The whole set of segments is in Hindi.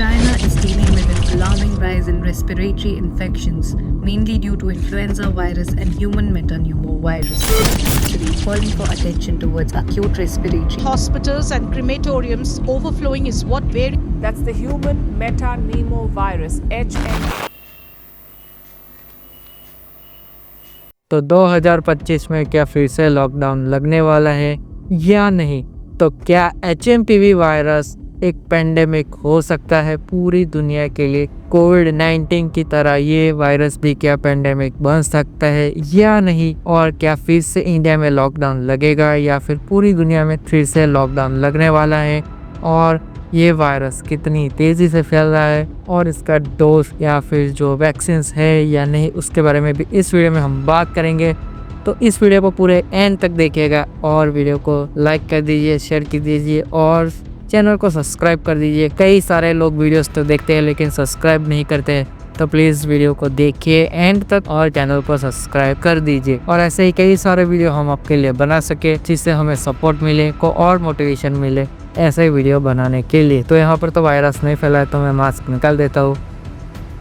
China is dealing with an alarming rise in respiratory infections, mainly due to influenza virus and human metapneumovirus, actually calling for attention towards acute respiratory. Hospitals and crematoriums overflowing is what varies. That's the human metapneumovirus, HM. तो 2025 में क्या फिर से लॉकडाउन लगने वाला है या नहीं? तो क्या HMPV वायरस एक पेंडेमिक हो सकता है पूरी दुनिया के लिए? कोविड-19 की तरह ये वायरस भी क्या पेंडेमिक बन सकता है या नहीं? और क्या फिर से इंडिया में लॉकडाउन लगेगा या फिर पूरी दुनिया में फिर से लॉकडाउन लगने वाला है? और ये वायरस कितनी तेज़ी से फैल रहा है और इसका डोज या फिर जो वैक्सीन है या नहीं, उसके बारे में भी इस वीडियो में हम बात करेंगे। तो इस वीडियो को पूरे एंड तक देखिएगा और वीडियो को लाइक कर दीजिए, शेयर कर दीजिए और चैनल को सब्सक्राइब कर दीजिए। कई सारे लोग वीडियोस तो देखते हैं लेकिन सब्सक्राइब नहीं करते हैं, तो प्लीज़ वीडियो को देखिए एंड तक और चैनल को सब्सक्राइब कर दीजिए। और ऐसे ही कई सारे वीडियो हम आपके लिए बना सके जिससे हमें सपोर्ट मिले, को और मोटिवेशन मिले ऐसे वीडियो बनाने के लिए। तो यहाँ पर तो वायरस नहीं फैला है तो मैं मास्क निकाल देता हूँ।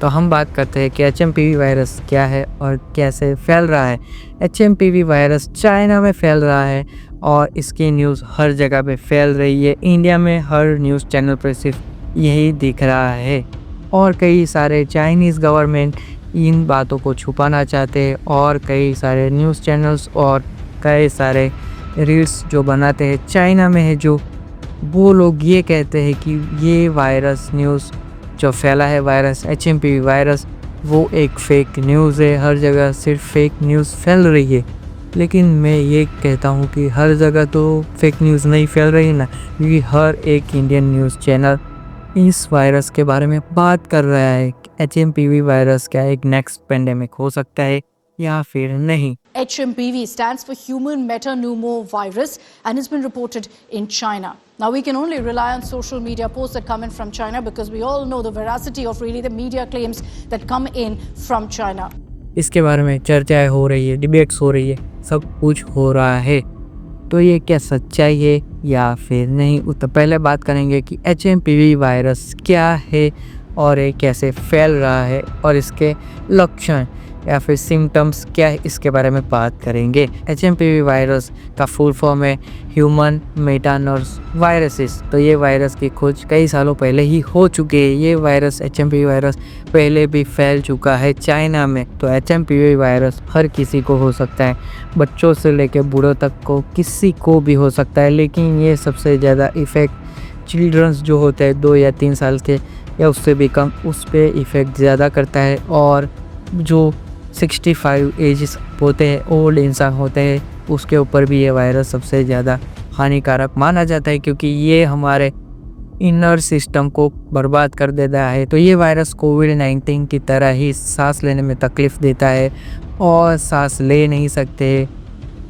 तो हम बात करते हैं कि HMPV वायरस क्या है और कैसे फैल रहा है। HMPV वायरस चाइना में फैल रहा है और इसकी न्यूज़ हर जगह पे फैल रही है। इंडिया में हर न्यूज़ चैनल पर सिर्फ यही दिख रहा है और कई सारे चाइनीज़ गवर्नमेंट इन बातों को छुपाना चाहते हैं और कई सारे न्यूज़ चैनल्स और कई सारे रील्स जो बनाते हैं चाइना में है, जो वो लोग ये कहते हैं कि ये वायरस न्यूज़ जो फैला है वायरस HMPV वायरस वो एक फ़ेक न्यूज़ है। हर जगह सिर्फ फेक न्यूज़ फैल रही है। लेकिन मैं ये कहता हूँ कि हर जगह तो फेक न्यूज़ नहीं फैल रही ना, क्योंकि हर एक इंडियन न्यूज़ चैनल इस वायरस के बारे में बात कर रहा है। HMPV वायरस क्या एक नेक्स्ट पेंडेमिक हो सकता है या फिर नहीं? HMPV stands for human metapneumovirus and has been reported in China. Now we can only rely on social media posts that come in from China because we all know the veracity of really the media claims that come in from China. इसके बारे में चर्चाएं हो रही है, डिबेट्स हो रही है, सब कुछ हो रहा है। तो ये क्या सच्चाई है या फिर नहीं? तो पहले बात करेंगे कि HMPV वायरस क्या है और ये कैसे फैल रहा है और इसके लक्षण या फिर सिम्टम्स क्या है, इसके बारे में बात करेंगे। HMPV वायरस का फुल फॉर्म है ह्यूमन मेटानोवायरसिस। तो ये वायरस की खोज कई सालों पहले ही हो चुकी है। ये वायरस HMPV वायरस पहले भी फैल चुका है चाइना में। तो HMPV वायरस हर किसी को हो सकता है, बच्चों से लेकर बूढ़ों तक को किसी को भी हो सकता है। लेकिन ये सबसे ज़्यादा इफ़ेक्ट चिल्ड्रंस जो होते हैं 2 या 3 साल के या उससे भी कम, उस पर इफ़ेक्ट ज़्यादा करता है। और जो 65 एज होते हैं, ओल्ड इंसान होते हैं, उसके ऊपर भी ये वायरस सबसे ज़्यादा हानिकारक माना जाता है क्योंकि ये हमारे इनर सिस्टम को बर्बाद कर देता है। तो ये वायरस कोविड-19 की तरह ही सांस लेने में तकलीफ़ देता है और सांस ले नहीं सकते,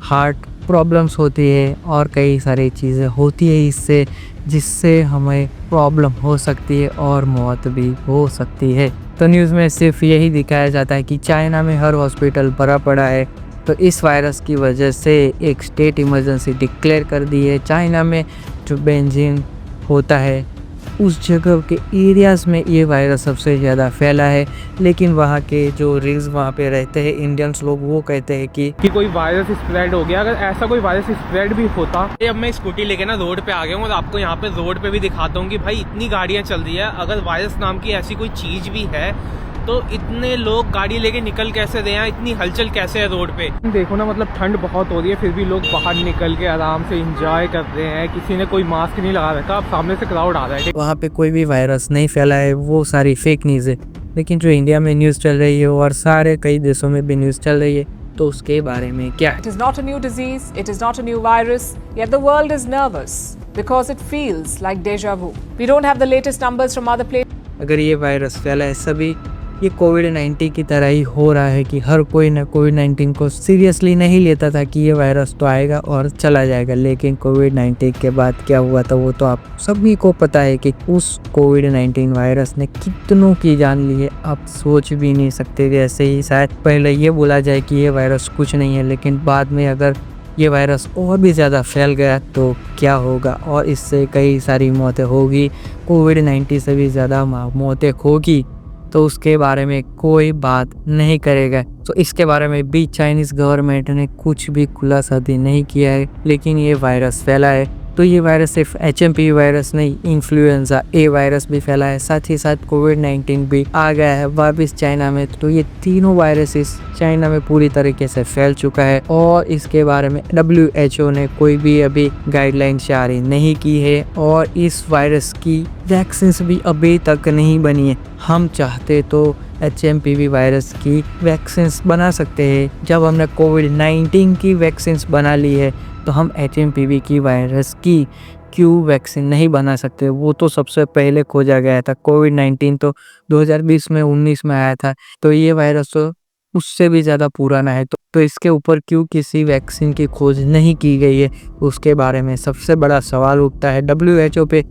हार्ट प्रॉब्लम्स होती है और कई सारी चीज़ें होती है इससे, जिससे हमें प्रॉब्लम हो सकती है और मौत भी हो सकती है। तो न्यूज़ में सिर्फ यही दिखाया जाता है कि चाइना में हर हॉस्पिटल भरा पड़ा है। तो इस वायरस की वजह से एक स्टेट इमरजेंसी डिक्लेयर कर दी है। चाइना में जो बेजिंग होता है उस जगह के एरियाज़ में ये वायरस सबसे ज़्यादा फैला है। लेकिन वहाँ के जो रील्स वहाँ पे रहते हैं इंडियंस लोग, वो कहते हैं कि कोई वायरस स्प्रेड हो गया। अगर ऐसा कोई वायरस स्प्रेड भी होता, अब मैं स्कूटी लेके ना रोड पे आ गया हूँ और आपको यहाँ पे रोड पे भी दिखाता हूँ कि भाई इतनी गाड़ियाँ चल रही है। अगर वायरस नाम की ऐसी कोई चीज़ भी है तो इतने लोग गाड़ी लेके निकल कैसे रहे हैं, इतनी हलचल कैसे है रोड पे? देखो ना, मतलब ठंड बहुत हो रही है फिर भी लोग बाहर निकल के आराम से एंजॉय कर रहे हैं। किसी ने कोई मास्क नहीं लगा रखा, अब सामने से क्राउड आ रहा है। वहाँ पे कोई भी वायरस नहीं फैला है, वो सारी फेक न्यूज़ है। लेकिन जो इंडिया में न्यूज़ चल रही है और सारे कई देशों में भी न्यूज़ चल रही है, तो उसके बारे में क्या? It is not a new disease, it is not a new virus, yet the world is nervous because it feels like deja vu. We don't have the latest numbers from other places. अगर ये वायरस फैला है, सभी ये कोविड-19 की तरह ही हो रहा है कि हर कोई ना कोविड-19 को सीरियसली नहीं लेता था कि ये वायरस तो आएगा और चला जाएगा। लेकिन कोविड-19 के बाद क्या हुआ था वो तो आप सभी को पता है कि उस कोविड-19 वायरस ने कितनों की जान ली है, आप सोच भी नहीं सकते। जैसे ही शायद पहले ये बोला जाए कि ये वायरस कुछ नहीं है, लेकिन बाद में अगर ये वायरस और भी ज़्यादा फैल गया तो क्या होगा और इससे कई सारी मौतें होगी, कोविड-19 से भी ज़्यादा मौतें होगी तो उसके बारे में कोई बात नहीं करेगा। तो इसके बारे में भी चाइनीज़ गवर्नमेंट ने कुछ भी खुलासा नहीं किया है, लेकिन ये वायरस फैला है। तो ये वायरस सिर्फ HMPV वायरस नहीं, इन्फ्लुएंजा ए वायरस भी फैला है, साथ ही साथ कोविड-19 भी आ गया है वापस चाइना में। तो ये तीनों वायरसेस चाइना में पूरी तरीके से फैल चुका है और इसके बारे में WHO ने कोई भी अभी गाइडलाइन जारी नहीं की है और इस वायरस की वैक्सीन भी अभी तक नहीं बनी है। हम चाहते तो HMPV वायरस की वैक्सीन बना सकते हैं। जब हमने कोविड-19 की वैक्सीन बना ली है तो हम HMPV की वायरस की क्यों वैक्सीन नहीं बना सकते? वो तो सबसे पहले खोजा गया था। कोविड-19 तो 2020 में 19 में आया था, तो ये वायरस तो उससे भी ज़्यादा पुराना है। तो इसके ऊपर क्यों किसी वैक्सीन की खोज नहीं की गई है, उसके बारे में सबसे बड़ा सवाल उठता है। WHO पे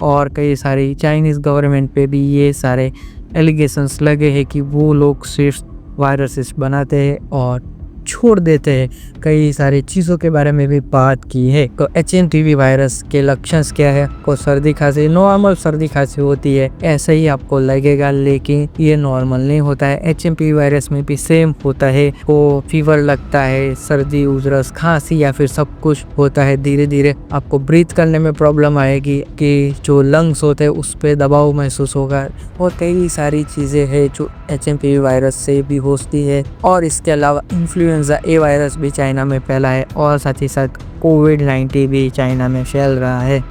और कई सारी चाइनीज़ गवर्नमेंट पे भी ये सारे एलिगेशंस लगे हैं कि वो लोग सिर्फ वायरसेस बनाते हैं और छोड़ देते हैं। कई सारी चीज़ों के बारे में भी बात की है। तो HMPV वायरस के लक्षण क्या है? को सर्दी खांसी, नॉर्मल सर्दी खांसी होती है, ऐसा ही आपको लगेगा, लेकिन ये नॉर्मल नहीं होता है। HMPV वायरस में भी सेम होता है, को फीवर लगता है, सर्दी, उधरस, खांसी या फिर सब कुछ होता है। धीरे धीरे आपको ब्रीथ करने में प्रॉब्लम आएगी कि जो लंग्स होते हैं उस पर दबाव महसूस होगा और कई सारी चीज़ें हैं जो HMPV वायरस से भी होती है। और इसके अलावा इन्फ्लुएंजा ए वायरस भी चाइना में फैला है और साथ ही साथ कोविड-19 भी चाइना में फैल रहा है।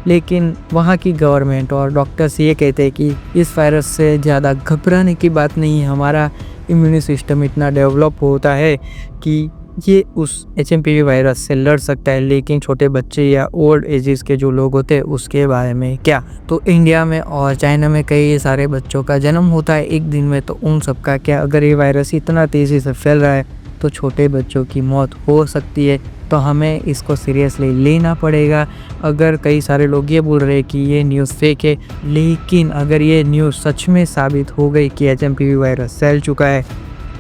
लेकिन वहाँ की गवर्नमेंट और डॉक्टर्स ये कहते हैं कि इस वायरस से ज़्यादा घबराने की बात नहीं है। हमारा इम्यून सिस्टम इतना डेवलप होता है कि ये उस HMPV वायरस से लड़ सकता है। लेकिन छोटे बच्चे या ओल्ड एजेस के जो लोग होते हैं उसके बारे में क्या? तो इंडिया में और चाइना में कई सारे बच्चों का जन्म होता है एक दिन में, तो उन सब का क्या? अगर ये वायरस इतना तेज़ी से फैल रहा है तो छोटे बच्चों की मौत हो सकती है। तो हमें इसको सीरियसली लेना पड़ेगा। अगर कई सारे लोग ये बोल रहे हैं कि ये न्यूज़ फेक है, लेकिन अगर ये न्यूज़ सच में साबित हो गई कि HMPV वायरस फैल चुका है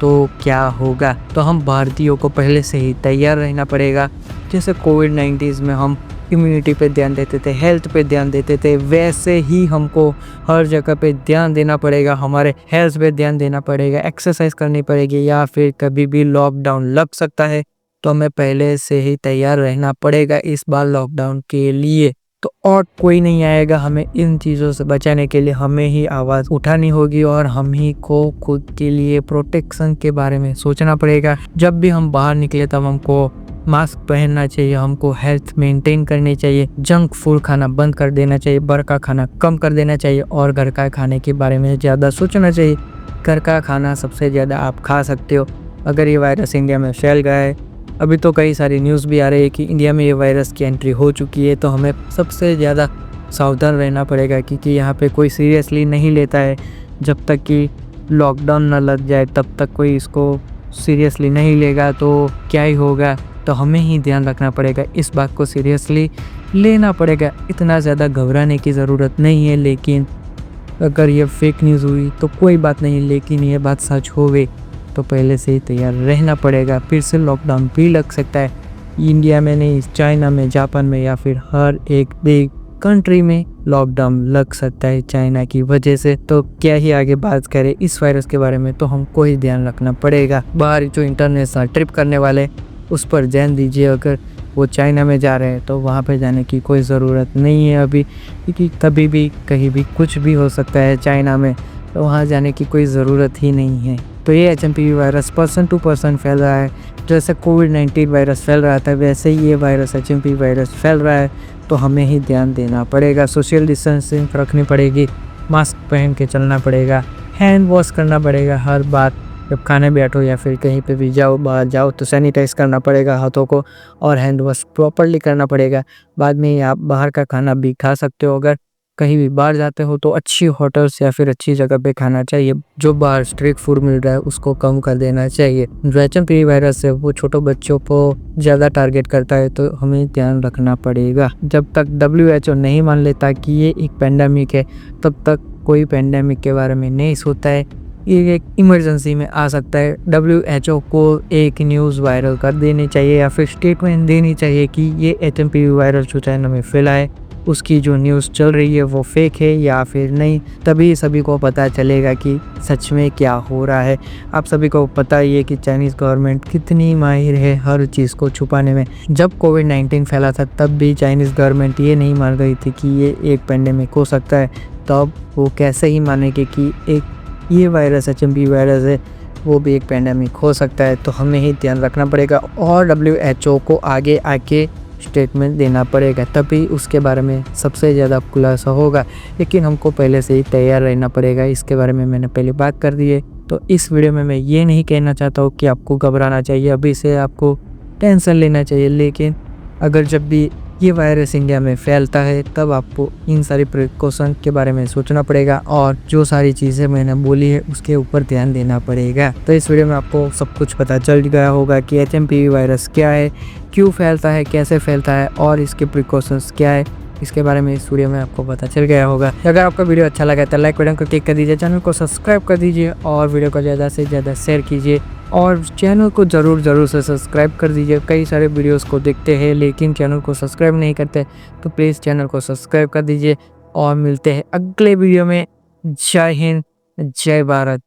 तो क्या होगा? तो हम भारतीयों को पहले से ही तैयार रहना पड़ेगा। जैसे कोविड-19 में हम इम्यूनिटी पे ध्यान देते थे, हेल्थ पे ध्यान देते थे, वैसे ही हमको हर जगह पे ध्यान देना पड़ेगा। हमारे हेल्थ पे ध्यान देना पड़ेगा, एक्सरसाइज करनी पड़ेगी, या फिर कभी भी लॉकडाउन लग सकता है तो हमें पहले से ही तैयार रहना पड़ेगा इस बार लॉकडाउन के लिए। तो और कोई नहीं आएगा हमें इन चीज़ों से बचाने के लिए, हमें ही आवाज़ उठानी होगी और हम ही को खुद के लिए प्रोटेक्शन के बारे में सोचना पड़ेगा। जब भी हम बाहर निकले तब हमको मास्क पहनना चाहिए, हमको हेल्थ मेंटेन करनी चाहिए, जंक फूड खाना बंद कर देना चाहिए, बाहर का खाना कम कर देना चाहिए और घर का खाने के बारे में ज़्यादा सोचना चाहिए। घर का खाना सबसे ज़्यादा आप खा सकते हो। अगर ये वायरस इंडिया में फैल गया है, अभी तो कई सारी न्यूज़ भी आ रही है कि इंडिया में ये वायरस की एंट्री हो चुकी है, तो हमें सबसे ज़्यादा सावधान रहना पड़ेगा क्योंकि यहाँ पे कोई सीरियसली नहीं लेता है। जब तक कि लॉकडाउन ना लग जाए तब तक कोई इसको सीरियसली नहीं लेगा तो क्या ही होगा। तो हमें ही ध्यान रखना पड़ेगा, इस बात को सीरियसली लेना पड़ेगा। इतना ज़्यादा घबराने की ज़रूरत नहीं है। लेकिन अगर ये फेक न्यूज़ हुई तो कोई बात नहीं, लेकिन ये बात सच हो गई तो पहले से ही तैयार रहना पड़ेगा। फिर से लॉकडाउन भी लग सकता है, इंडिया में नहीं, चाइना में, जापान में या फिर हर एक बिग कंट्री में लॉकडाउन लग सकता है चाइना की वजह से। तो क्या ही आगे बात करें इस वायरस के बारे में, तो हमको ही ध्यान रखना पड़ेगा। बाहर जो इंटरनेशनल ट्रिप करने वाले उस पर ध्यान दीजिए। अगर वो चाइना में जा रहे हैं तो वहाँ पे जाने की कोई ज़रूरत नहीं है अभी, क्योंकि कभी भी कहीं भी कुछ भी हो सकता है चाइना में, तो वहाँ जाने की कोई ज़रूरत ही नहीं है। तो ये HMPV virus person to person फैल रहा है। जैसे कोविड-19 वायरस फैल रहा था वैसे ही ये वायरस HMPV वायरस फैल रहा है। तो हमें ही ध्यान देना पड़ेगा, सोशल डिस्टेंसिंग रखनी पड़ेगी, मास्क पहन के चलना पड़ेगा, हैंड वॉश करना पड़ेगा हर बार। जब खाने बैठो या फिर कहीं पे भी जाओ, बाहर जाओ तो सैनिटाइज़ करना पड़ेगा हाथों को और हैंड वॉश प्रॉपरली करना पड़ेगा। बाद में आप बाहर का खाना भी खा सकते हो। अगर कहीं भी बाहर जाते हो तो अच्छी होटल्स या फिर अच्छी जगह पे खाना चाहिए। जो बाहर स्ट्रीट फूड मिल रहा है उसको कम कर देना चाहिए। जो HMPV वायरस है वो छोटे बच्चों को ज़्यादा टारगेट करता है, तो हमें ध्यान रखना पड़ेगा। जब तक WHO नहीं मान लेता कि ये एक पेंडेमिक है तब तक कोई पेंडेमिक के बारे में नहीं सोचता है। ये एक इमरजेंसी में आ सकता है। WHO को एक न्यूज़ वायरल कर देनी चाहिए या फिर स्टेटमेंट देनी चाहिए कि ये HMPV वायरस जो चाइना में फैला है उसकी जो न्यूज़ चल रही है वो फेक है या फिर नहीं, तभी सभी को पता चलेगा कि सच में क्या हो रहा है। आप सभी को पता ही है कि चाइनीज़ गवर्नमेंट कितनी माहिर है हर चीज़ को छुपाने में। जब कोविड-19 फैला था तब भी चाइनीज़ गवर्नमेंट ये नहीं मान रही थी कि ये एक पेंडेमिक हो सकता है, तब वो कैसे ही मानेंगे कि एक ये वायरस HMPV वायरस है, वो भी एक पेंडेमिक हो सकता है। तो हमें ही ध्यान रखना पड़ेगा और WHO को आगे आके स्टेटमेंट देना पड़ेगा, तभी उसके बारे में सबसे ज़्यादा खुलासा होगा। लेकिन हमको पहले से ही तैयार रहना पड़ेगा, इसके बारे में मैंने पहले बात कर दी है। तो इस वीडियो में मैं ये नहीं कहना चाहता हूँ कि आपको घबराना चाहिए, अभी से आपको टेंशन लेना चाहिए। लेकिन अगर जब भी ये वायरस इंडिया में फैलता है तब आपको इन सारी प्रिकॉशन के बारे में सोचना पड़ेगा और जो सारी चीज़ें मैंने बोली है उसके ऊपर ध्यान देना पड़ेगा। तो इस वीडियो में आपको सब कुछ पता चल गया होगा कि HMPV वायरस क्या है, क्यों फैलता है, कैसे फैलता है और इसके प्रिकॉशंस क्या है, इसके बारे में इस वीडियो में आपको पता चल गया होगा। अगर आपका वीडियो अच्छा लगा तो लाइक बटन को क्लिक कर दीजिए, चैनल को सब्सक्राइब कर दीजिए और वीडियो को ज़्यादा से ज़्यादा शेयर कीजिए और चैनल को ज़रूर से सब्सक्राइब कर दीजिए। कई सारे वीडियोस को देखते हैं लेकिन चैनल को सब्सक्राइब नहीं करते, तो प्लीज़ चैनल को सब्सक्राइब कर दीजिए और मिलते हैं अगले वीडियो में। जय हिंद, जय भारत।